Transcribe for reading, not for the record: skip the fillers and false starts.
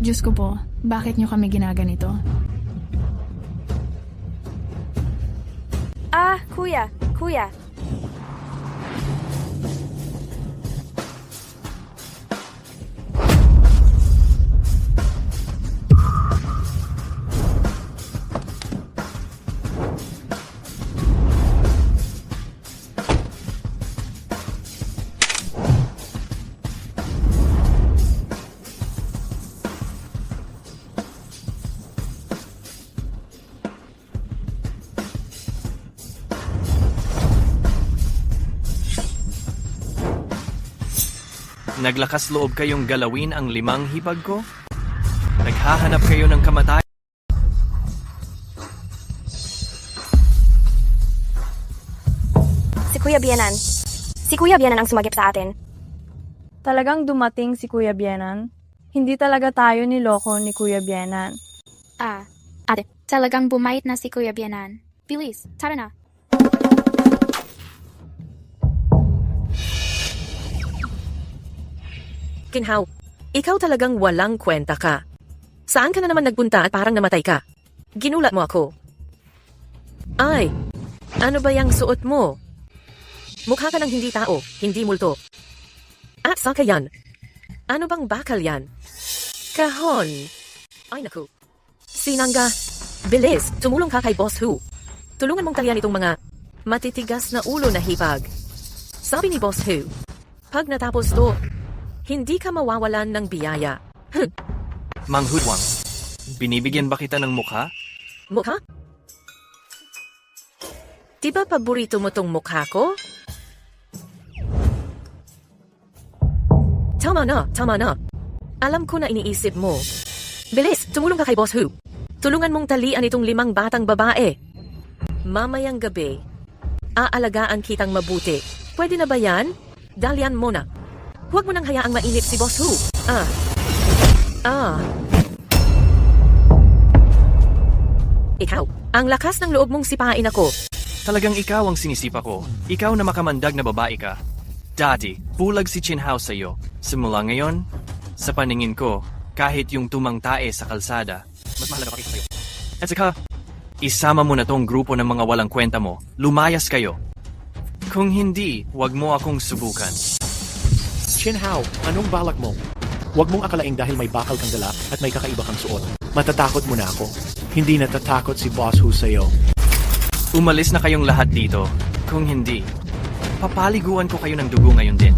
Diyos ko po, bakit nyo kami ginaganito? Kuya. Naglakas loob kayong galawin ang 5 hipag ko? Naghahanap kayo ng kamatayan? Si Kuya Bianan ang sumagip sa atin. Talagang dumating si Kuya Bienan? Hindi talaga tayo niloko ni Kuya Bienan. Ate, talagang bumait na si Kuya Bianan. Bilis, tara na. Kinhaw, ikaw talagang walang kwenta ka. Saan ka na naman nagpunta at parang namatay ka? Ginulat mo ako. Ay, ano ba yung suot mo? Mukha ka ng hindi tao, hindi multo. At saka yan? Ano bang bakal yan? Kahon. Ay naku. Sinangga, bilis, tumulong ka kay Boss Who. Tulungan mong talian itong mga matitigas na ulo na hipag. Sabi ni Boss Who, pag natapos to, hindi ka mawawalan ng biyaya. Mang Hudwang, binibigyan ba kita ng mukha? Mukha? Di ba paborito mo tong mukha ko? Tama na. Alam ko na iniisip mo. Bilis, tumulong ka kay Boss Who. Tulungan mong talian itong 5 batang babae. Mamayang gabi, aalagaan kitang mabuti. Pwede na ba yan? Dalian mo na. Huwag mo nang hayaang mainip si Boss Who. Ikaw, ang lakas ng loob mong sipain ako. Talagang ikaw ang sinisipa ko. Ikaw na makamandag na babae ka. Dati, bulag si Chinhao sa'yo. Simula ngayon, sa paningin ko, kahit yung tumang tae sa kalsada, mas mahalaga pa kita sa'yo. At saka, isama mo na tong grupo ng mga walang kwenta mo. Lumayas kayo. Kung hindi, wag mo akong subukan. Chinhao, anong balak mo? Huwag mong akalaing dahil may bakal kang dala at may kakaiba kang suot. Matatakot mo na ako. Hindi natatakot si Boss Who sa'yo. Umalis na kayong lahat dito. Kung hindi, papaliguan ko kayo ng dugo ngayon din.